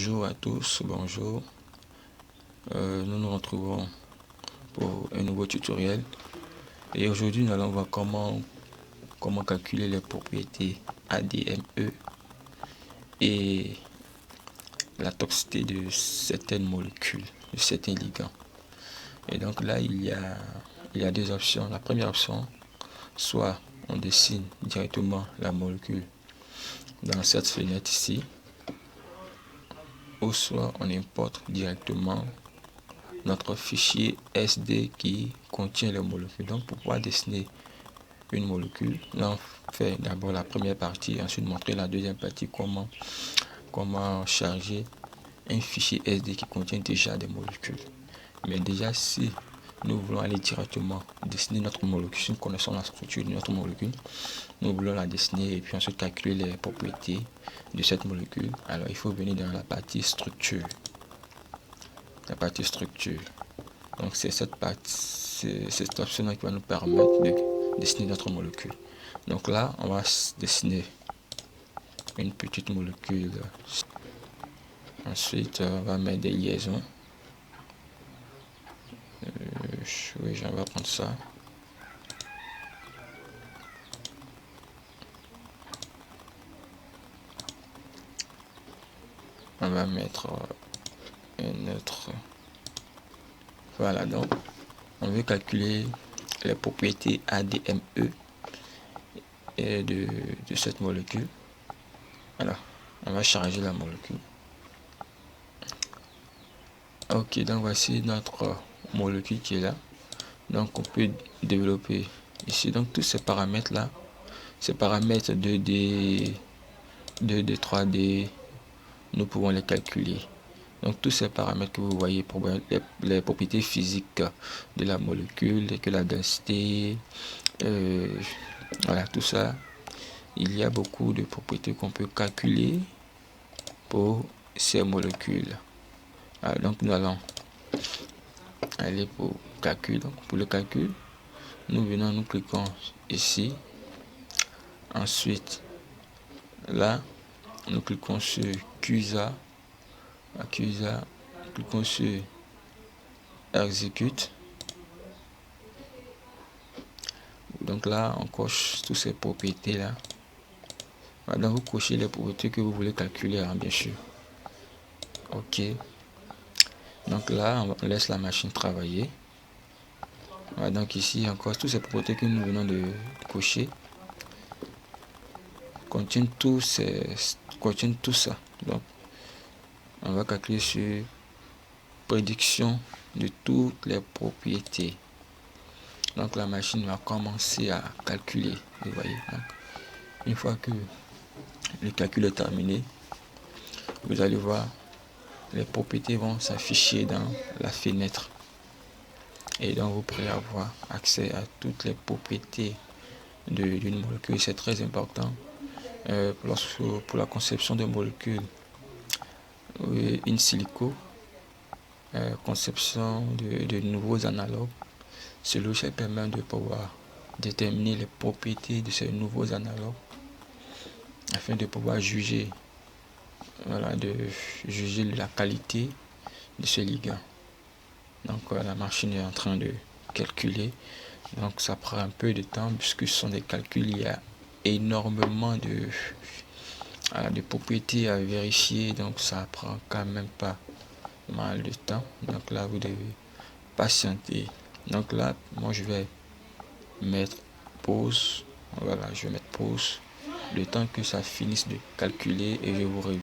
Bonjour à tous, bonjour. Nous nous retrouvons pour un nouveau tutoriel et aujourd'hui nous allons voir comment calculer les propriétés ADME et la toxicité de certaines molécules, de certains ligands. Et donc là il y a deux options. La première option, soit on dessine directement la molécule dans cette fenêtre ici, ou soit on importe directement notre fichier SD qui contient les molécules. Donc pour pouvoir dessiner une molécule, là on fait d'abord la première partie, ensuite montrer la deuxième partie, comment charger un fichier SD qui contient déjà des molécules. Mais déjà, si nous voulons aller directement dessiner notre molécule, si nous connaissons la structure de notre molécule, nous voulons la dessiner et puis ensuite calculer les propriétés de cette molécule, alors il faut venir dans la partie structure. La partie structure. Donc c'est cette option-là qui va nous permettre de dessiner notre molécule. Donc là, on va dessiner une petite molécule. Ensuite, on va mettre des liaisons. Oui, j'en vais prendre ça. On va mettre un autre. Voilà, donc on veut calculer les propriétés ADME et de cette molécule. Alors, on va charger la molécule. Ok, donc voici notre molécule qui est là. Donc on peut développer ici. Donc tous ces paramètres là, ces paramètres 2D, 2D, 3D, nous pouvons les calculer. Donc tous ces paramètres que vous voyez, les propriétés physiques de la molécule, que la densité, voilà, tout ça. Il y a beaucoup de propriétés qu'on peut calculer pour ces molécules. Alors, donc nous allons aller pour calcul. Donc, pour le calcul, nous cliquons ici. Ensuite, là, nous cliquons sur CUSA. Cliquons sur Execute. Donc là, on coche toutes ces propriétés là. Voilà, donc vous cochez les propriétés que vous voulez calculer, hein, bien sûr. Ok. Donc là, on laisse la machine travailler. Voilà, donc ici encore toutes ces propriétés que nous venons de cocher contiennent tout ça. Donc on va calculer sur prédiction de toutes les propriétés. Donc la machine va commencer à calculer. Vous voyez. Donc, une fois que le calcul est terminé, vous allez voir les propriétés vont s'afficher dans la fenêtre. Et donc vous pourrez avoir accès à toutes les propriétés d'une molécule. C'est très important pour la conception de molécules in silico, conception de nouveaux analogues. Ce logiciel permet de pouvoir déterminer les propriétés de ces nouveaux analogues afin de pouvoir juger, voilà, de juger la qualité de ce ligand. Donc la machine est en train de calculer. Donc ça prend un peu de temps puisque ce sont des calculs. Il y a énormément de propriétés à vérifier. Donc ça prend quand même pas mal de temps. Donc là vous devez patienter. Donc là moi je vais mettre pause. Voilà, je vais mettre pause le temps que ça finisse de calculer et je vous reviens.